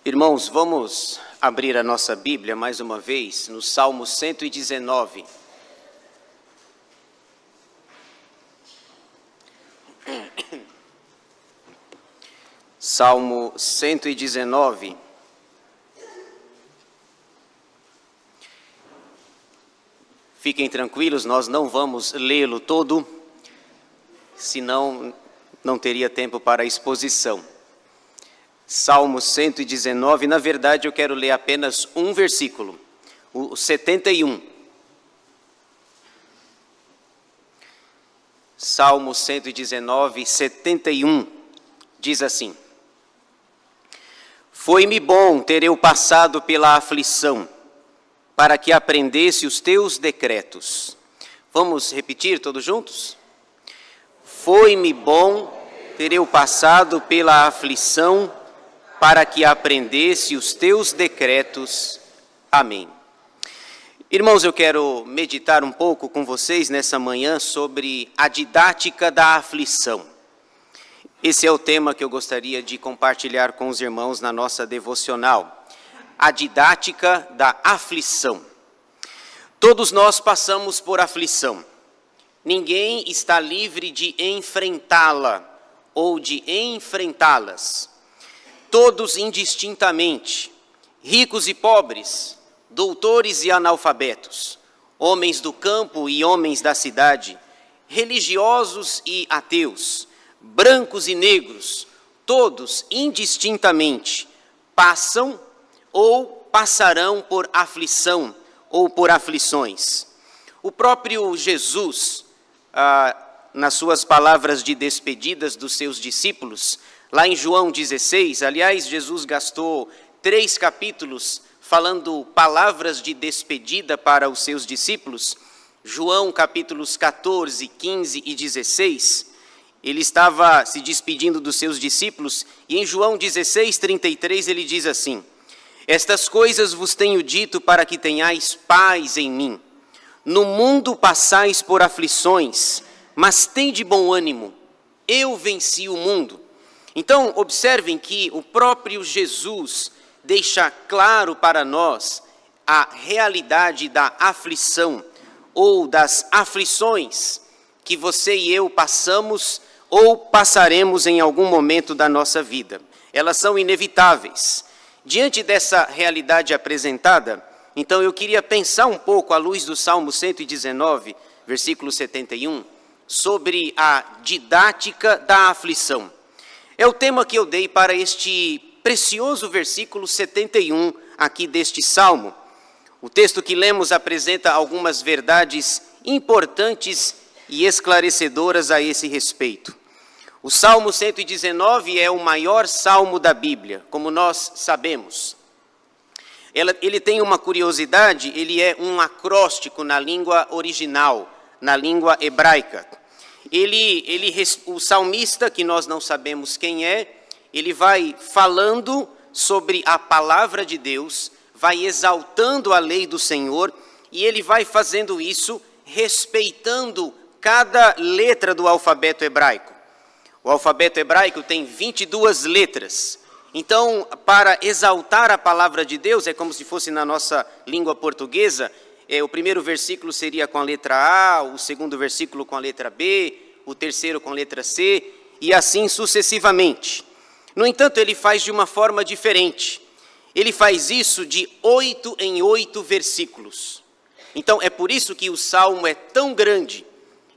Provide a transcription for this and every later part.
Irmãos, vamos abrir a nossa Bíblia mais uma vez no Salmo 119. Salmo 119. Fiquem tranquilos, nós não vamos lê-lo todo, senão não teria tempo para a exposição. Salmo 119, na verdade eu quero ler apenas um versículo, o 71. Salmo 119, 71, diz assim: Foi-me bom ter eu passado pela aflição, para que aprendesse os teus decretos. Vamos repetir todos juntos? Foi-me bom ter eu passado pela aflição, para que aprendesse os teus decretos. Amém. Irmãos, eu quero meditar um pouco com vocês nessa manhã sobre a didática da aflição. Esse é o tema que eu gostaria de compartilhar com os irmãos na nossa devocional. A didática da aflição. Todos nós passamos por aflição. Ninguém está livre de enfrentá-la ou de enfrentá-las. Todos indistintamente, ricos e pobres, doutores e analfabetos, homens do campo e homens da cidade, religiosos e ateus, brancos e negros, todos indistintamente passam ou passarão por aflição ou por aflições. O próprio Jesus, nas suas palavras de despedidas dos seus discípulos, lá em João 16, aliás, Jesus gastou 3 capítulos falando palavras de despedida para os seus discípulos. João capítulos 14, 15 e 16, ele estava se despedindo dos seus discípulos, e em João 16, 33, ele diz assim: Estas coisas vos tenho dito para que tenhais paz em mim. No mundo passais por aflições, mas tende bom ânimo, eu venci o mundo. Então, observem que o próprio Jesus deixa claro para nós a realidade da aflição ou das aflições que você e eu passamos ou passaremos em algum momento da nossa vida. Elas são inevitáveis. Diante dessa realidade apresentada, então eu queria pensar um pouco, à luz do Salmo 119, versículo 71, sobre a didática da aflição. É o tema que eu dei para este precioso versículo 71 aqui deste Salmo. O texto que lemos apresenta algumas verdades importantes e esclarecedoras a esse respeito. O Salmo 119 é o maior salmo da Bíblia, como nós sabemos. Ele tem uma curiosidade, ele é um acróstico na língua original, na língua hebraica. O salmista, que nós não sabemos quem é, ele vai falando sobre a palavra de Deus, vai exaltando a lei do Senhor, e ele vai fazendo isso respeitando cada letra do alfabeto hebraico. O alfabeto hebraico tem 22 letras. Então, para exaltar a palavra de Deus, é como se fosse na nossa língua portuguesa, o primeiro versículo seria com a letra A, o segundo versículo com a letra B, o terceiro com a letra C, e assim sucessivamente. No entanto, ele faz de uma forma diferente. Ele faz isso de 8 em 8 versículos. Então, é por isso que o Salmo é tão grande.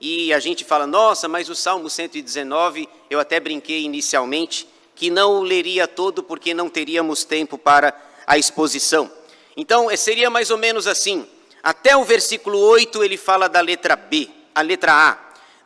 E a gente fala, nossa, mas o Salmo 119, eu até brinquei inicialmente, que não o leria todo porque não teríamos tempo para a exposição. Então, seria mais ou menos assim. Até o versículo 8 ele fala da letra B, a letra A.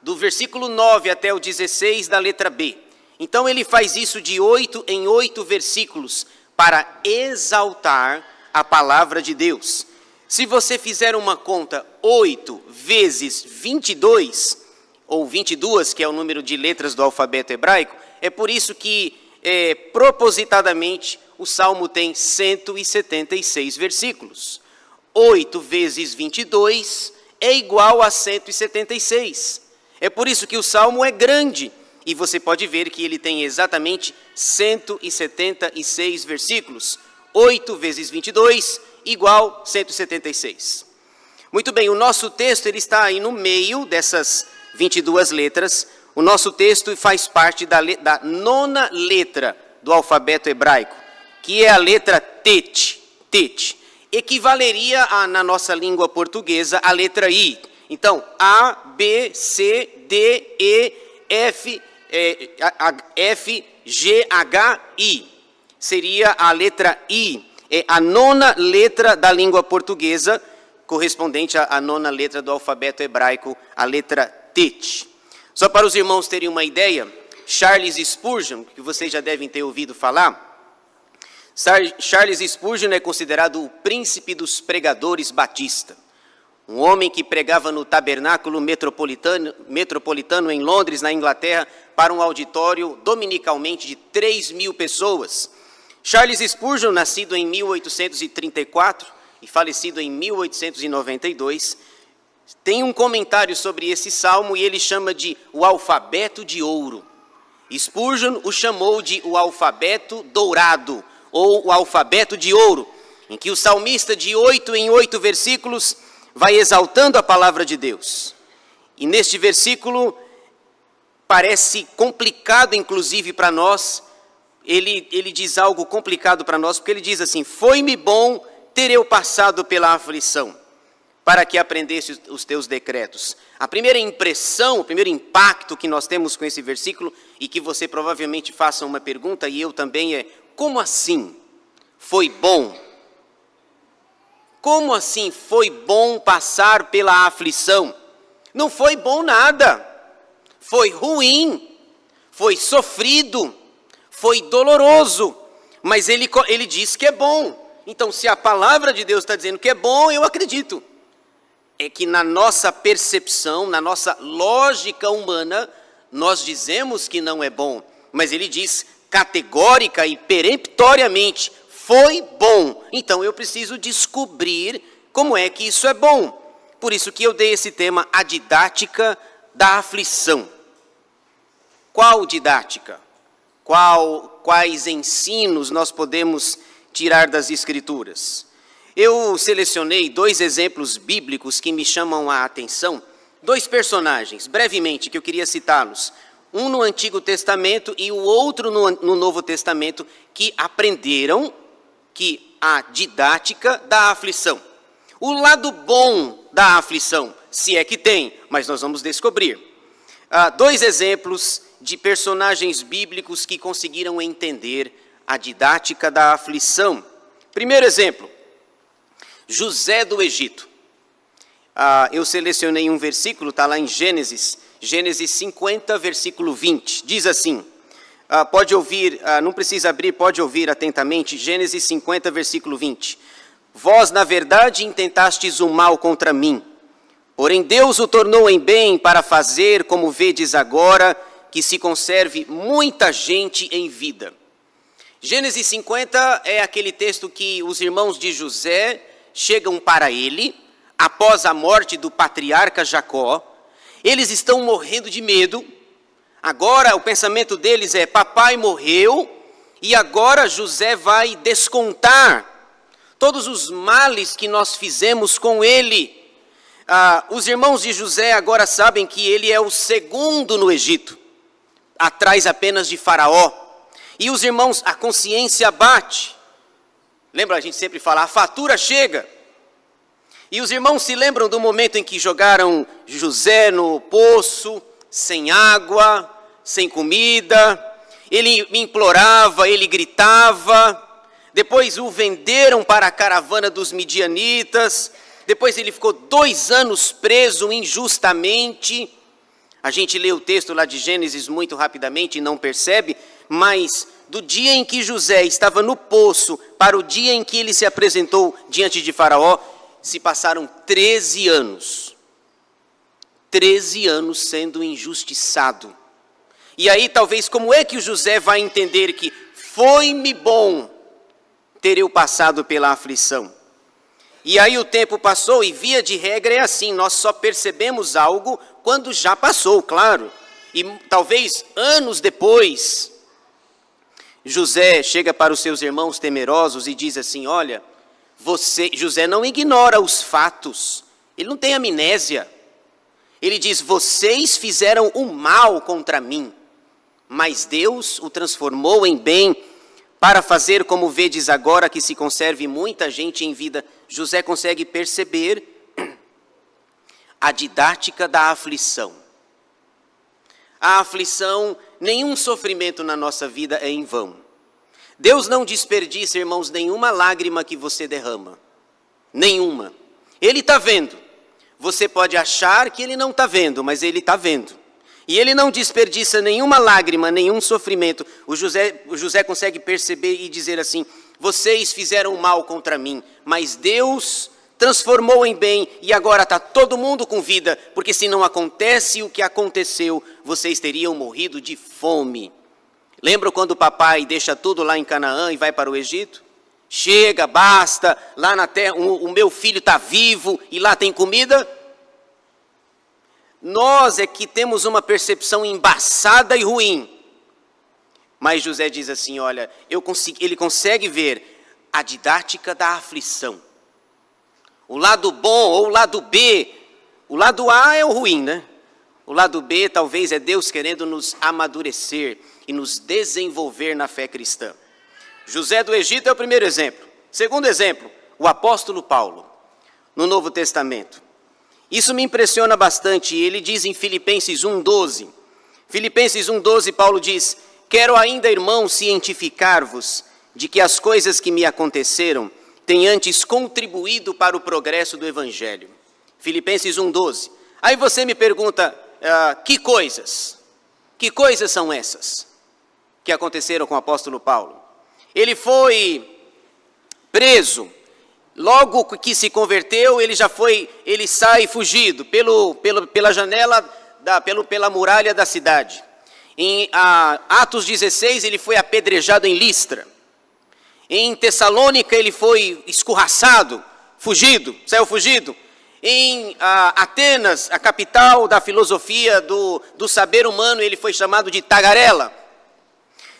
Do versículo 9 até o 16 da letra B. Então ele faz isso de 8 em 8 versículos para exaltar a palavra de Deus. Se você fizer uma conta 8 vezes 22, ou 22, que é o número de letras do alfabeto hebraico, é por isso que propositadamente o Salmo tem 176 versículos. 8 vezes 22 é igual a 176. É por isso que o Salmo é grande. E você pode ver que ele tem exatamente 176 versículos. 8 vezes 22 igual 176. Muito bem, o nosso texto ele está aí no meio dessas 22 letras. O nosso texto faz parte da 9ª letra do alfabeto hebraico, que é a letra Tet. Equivaleria na nossa língua portuguesa a letra I. Então, A, B, C, D, E, F, G, H, I. Seria a letra I. É a 9ª letra da língua portuguesa, correspondente à 9ª letra do alfabeto hebraico, a letra Tet. Só para os irmãos terem uma ideia, Charles Spurgeon, que vocês já devem ter ouvido falar, Charles Spurgeon é considerado o príncipe dos pregadores batista. Um homem que pregava no tabernáculo metropolitano em Londres, na Inglaterra, para um auditório dominicalmente de 3.000 pessoas. Charles Spurgeon, nascido em 1834 e falecido em 1892, tem um comentário sobre esse salmo e ele chama de o alfabeto de ouro. Spurgeon o chamou de o alfabeto dourado, ou o alfabeto de ouro, em que o salmista de 8 em 8 versículos vai exaltando a palavra de Deus. E neste versículo parece complicado inclusive para nós, ele diz algo complicado para nós, porque ele diz assim: foi-me bom ter eu passado pela aflição, para que aprendesse os teus decretos. A primeira impressão, o primeiro impacto que nós temos com esse versículo, e que você provavelmente faça uma pergunta, e eu também, é: como assim foi bom? Como assim foi bom passar pela aflição? Não foi bom nada. Foi ruim, foi sofrido, foi doloroso, mas ele diz que é bom. Então, se a palavra de Deus está dizendo que é bom, eu acredito. É que na nossa percepção, na nossa lógica humana, nós dizemos que não é bom, mas ele diz categórica e peremptoriamente: foi bom. Então eu preciso descobrir como é que isso é bom. Por isso que eu dei esse tema, a didática da aflição. Qual didática? Quais ensinos nós podemos tirar das Escrituras? Eu selecionei 2 exemplos bíblicos que me chamam a atenção, 2 personagens, brevemente, que eu queria citá-los. Um no Antigo Testamento e o outro no Novo Testamento, que aprenderam que a didática da aflição. O lado bom da aflição, se é que tem, mas nós vamos descobrir. 2 exemplos de personagens bíblicos que conseguiram entender a didática da aflição. Primeiro exemplo, José do Egito. Eu selecionei um versículo, está lá em Gênesis 50, versículo 20. Diz assim, pode ouvir, não precisa abrir, pode ouvir atentamente, Gênesis 50, versículo 20. Vós, na verdade, intentastes o mal contra mim, porém Deus o tornou em bem para fazer, como vedes agora, que se conserve muita gente em vida. Gênesis 50 é aquele texto que os irmãos de José chegam para ele, após a morte do patriarca Jacó. Eles estão morrendo de medo. Agora o pensamento deles é: papai morreu e agora José vai descontar todos os males que nós fizemos com ele. Os irmãos de José agora sabem que ele é o segundo no Egito, atrás apenas de Faraó. E os irmãos, a consciência bate. Lembra, a gente sempre fala, a fatura chega. E os irmãos se lembram do momento em que jogaram José no poço, sem água, sem comida. Ele implorava, ele gritava. Depois o venderam para a caravana dos midianitas. Depois ele ficou 2 anos preso injustamente. A gente lê o texto lá de Gênesis muito rapidamente e não percebe, mas do dia em que José estava no poço para o dia em que ele se apresentou diante de Faraó, se passaram 13 anos. 13 anos sendo injustiçado. E aí talvez como é que o José vai entender que foi-me bom ter eu passado pela aflição? E aí o tempo passou e via de regra é assim, nós só percebemos algo quando já passou, claro. E talvez anos depois, José chega para os seus irmãos temerosos e diz assim, olha, José não ignora os fatos, ele não tem amnésia. Ele diz, vocês fizeram o mal contra mim, mas Deus o transformou em bem para fazer como vedes agora que se conserve muita gente em vida. José consegue perceber a didática da aflição. A aflição, nenhum sofrimento na nossa vida é em vão. Deus não desperdiça, irmãos, nenhuma lágrima que você derrama. Nenhuma. Ele está vendo. Você pode achar que ele não está vendo, mas ele está vendo. E ele não desperdiça nenhuma lágrima, nenhum sofrimento. O José consegue perceber e dizer assim, vocês fizeram mal contra mim, mas Deus transformou em bem e agora está todo mundo com vida, porque se não acontece o que aconteceu, vocês teriam morrido de fome. Lembra quando o papai deixa tudo lá em Canaã e vai para o Egito? Chega, basta, lá na terra, o meu filho está vivo e lá tem comida? Nós é que temos uma percepção embaçada e ruim. Mas José diz assim, olha, ele consegue ver a didática da aflição. O lado bom ou o lado B, o lado A é o ruim, né? O lado B talvez é Deus querendo nos amadurecer e nos desenvolver na fé cristã. José do Egito é o primeiro exemplo. Segundo exemplo, o apóstolo Paulo, no Novo Testamento. Isso me impressiona bastante. Ele diz em Filipenses 1,12. Filipenses 1,12, Paulo diz, quero ainda, irmãos, cientificar-vos de que as coisas que me aconteceram têm antes contribuído para o progresso do Evangelho. Filipenses 1,12. Aí você me pergunta, que coisas? Que coisas são essas que aconteceram com o apóstolo Paulo? Ele foi preso. Logo que se converteu, ele sai fugido pela janela, pela muralha da cidade. Em Atos 16, ele foi apedrejado em Listra. Em Tessalônica, ele foi escorraçado, saiu fugido. Em Atenas, a capital da filosofia do saber humano, ele foi chamado de tagarela.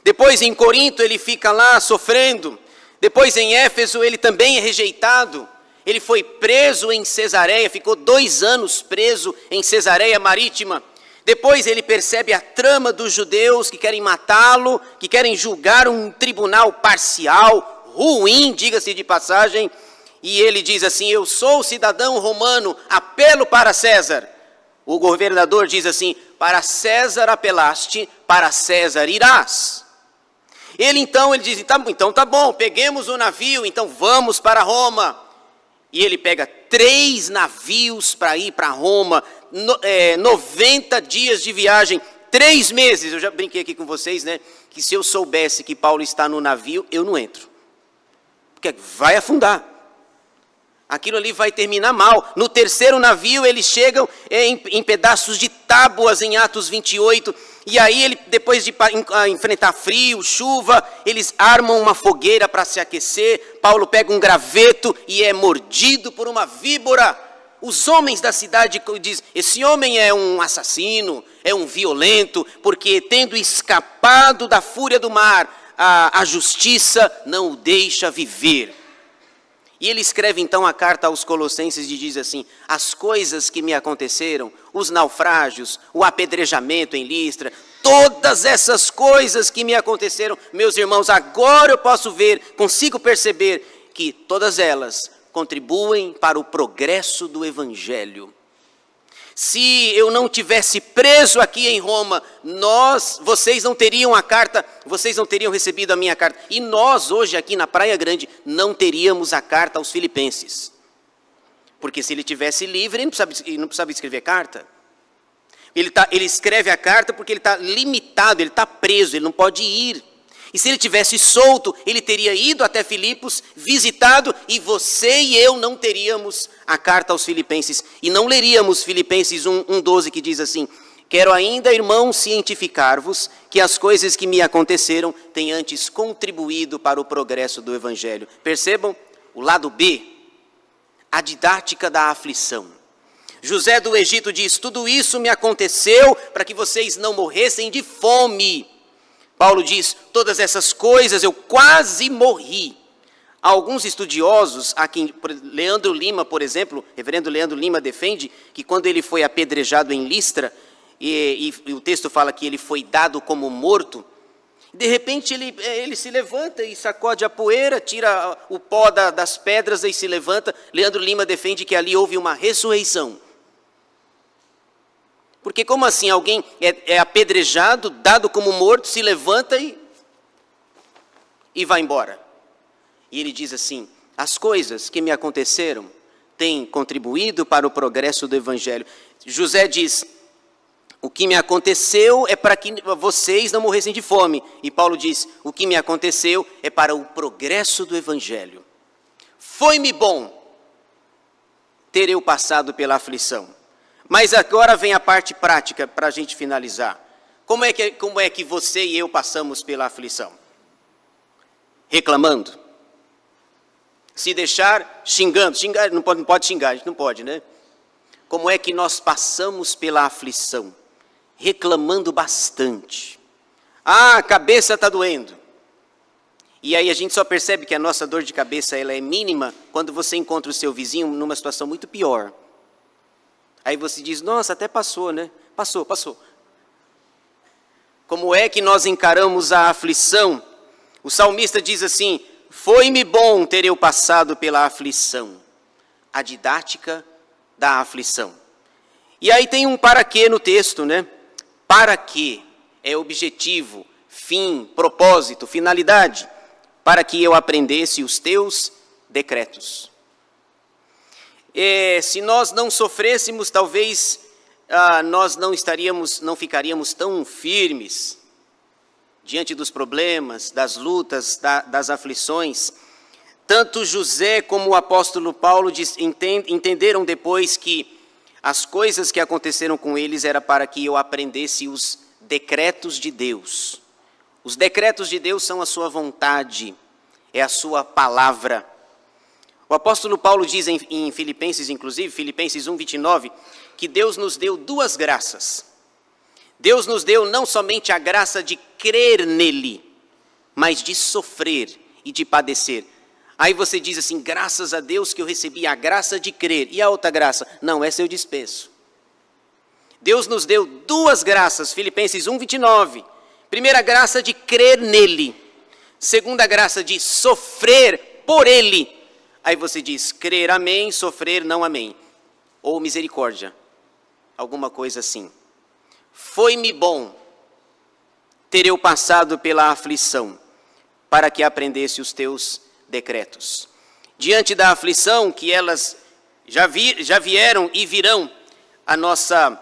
Depois, em Corinto, ele fica lá sofrendo. Depois, em Éfeso, ele também é rejeitado. Ele foi preso em Cesareia, ficou 2 anos preso em Cesareia Marítima. Depois, ele percebe a trama dos judeus que querem matá-lo, que querem julgar um tribunal parcial, ruim, diga-se de passagem. E ele diz assim, eu sou cidadão romano, apelo para César. O governador diz assim, para César apelaste, para César irás. Ele diz, então tá bom, peguemos o navio, então vamos para Roma. E ele pega 3 navios para ir para Roma, 90 dias de viagem, 3 meses. Eu já brinquei aqui com vocês, né, que se eu soubesse que Paulo está no navio, eu não entro. Porque vai afundar. Aquilo ali vai terminar mal. No 3º navio, eles chegam em pedaços de tábuas em Atos 28. E aí, depois de enfrentar frio, chuva, eles armam uma fogueira para se aquecer. Paulo pega um graveto e é mordido por uma víbora. Os homens da cidade dizem, esse homem é um assassino, é um violento, porque tendo escapado da fúria do mar, a justiça não o deixa viver. E ele escreve então a carta aos Colossenses e diz assim, as coisas que me aconteceram, os naufrágios, o apedrejamento em Listra, todas essas coisas que me aconteceram, meus irmãos, agora eu posso ver, consigo perceber que todas elas contribuem para o progresso do Evangelho. Se eu não tivesse preso aqui em Roma, vocês não teriam a carta, vocês não teriam recebido a minha carta. E nós hoje aqui na Praia Grande não teríamos a carta aos Filipenses. Porque se ele tivesse livre, ele não precisava escrever carta. Ele escreve a carta porque ele está limitado, ele está preso, ele não pode ir. E se ele tivesse solto, ele teria ido até Filipos, visitado, e você e eu não teríamos a carta aos Filipenses. E não leríamos Filipenses 1,12, que diz assim, quero ainda, irmãos, cientificar-vos que as coisas que me aconteceram têm antes contribuído para o progresso do Evangelho. Percebam o lado B, a didática da aflição. José do Egito diz: tudo isso me aconteceu para que vocês não morressem de fome. Paulo diz: todas essas coisas eu quase morri. Alguns estudiosos, aqui, Leandro Lima, por exemplo, reverendo Leandro Lima defende que quando ele foi apedrejado em Listra, e o texto fala que ele foi dado como morto, de repente ele se levanta e sacode a poeira, tira o pó das pedras e se levanta. Leandro Lima defende que ali houve uma ressurreição. Porque como assim? Alguém é apedrejado, dado como morto, se levanta e vai embora. E ele diz assim: as coisas que me aconteceram têm contribuído para o progresso do Evangelho. José diz: o que me aconteceu é para que vocês não morressem de fome. E Paulo diz: o que me aconteceu é para o progresso do Evangelho. Foi-me bom ter eu passado pela aflição. Mas agora vem a parte prática para a gente finalizar. Como é que você e eu passamos pela aflição? Reclamando. Se deixar, xingando. Xingar, não pode xingar, a gente não pode, né? Como é que nós passamos pela aflição? Reclamando bastante. Ah, a cabeça está doendo. E aí a gente só percebe que a nossa dor de cabeça ela é mínima quando você encontra o seu vizinho numa situação muito pior. Aí você diz: nossa, até passou, né? Passou. Como é que nós encaramos a aflição? O salmista diz assim: foi-me bom ter eu passado pela aflição. A didática da aflição. E aí tem um para quê no texto, né? Para quê? É objetivo, fim, propósito, finalidade. Para que eu aprendesse os teus decretos. Se nós não sofrêssemos, talvez nós não ficaríamos tão firmes diante dos problemas, das lutas, das aflições. Tanto José como o apóstolo Paulo entenderam depois que as coisas que aconteceram com eles era para que eu aprendesse os decretos de Deus. Os decretos de Deus são a sua vontade, é a sua palavra. O apóstolo Paulo diz em Filipenses, inclusive, Filipenses 1:29, que Deus nos deu duas graças. Deus nos deu não somente a graça de crer nele, mas de sofrer e de padecer. Aí você diz assim: graças a Deus que eu recebi a graça de crer. E a outra graça? Não, essa eu dispenso. Deus nos deu duas graças, Filipenses 1:29. Primeira graça de crer nele. Segunda graça de sofrer por ele. Aí você diz: crer amém, sofrer não amém. Ou misericórdia. Alguma coisa assim. Foi-me bom ter eu passado pela aflição, para que aprendesse os teus decretos. Diante da aflição, que elas já vieram e virão, a nossa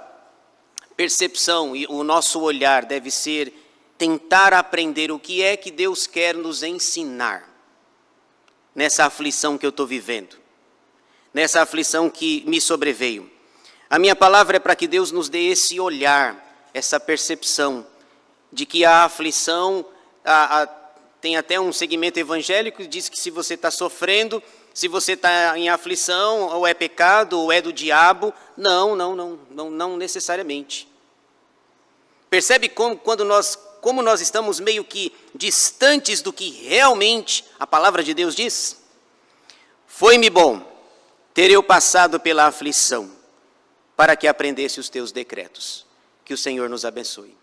percepção e o nosso olhar deve ser tentar aprender o que é que Deus quer nos ensinar nessa aflição que eu estou vivendo, nessa aflição que me sobreveio. A minha palavra é para que Deus nos dê esse olhar, essa percepção de que a aflição, tem até um segmento evangélico que diz que se você está sofrendo, se você está em aflição, ou é pecado, ou é do diabo. Não necessariamente. Percebe como nós estamos meio que distantes do que realmente a palavra de Deus diz? Foi-me bom ter eu passado pela aflição, para que aprendesse os teus decretos. Que o Senhor nos abençoe.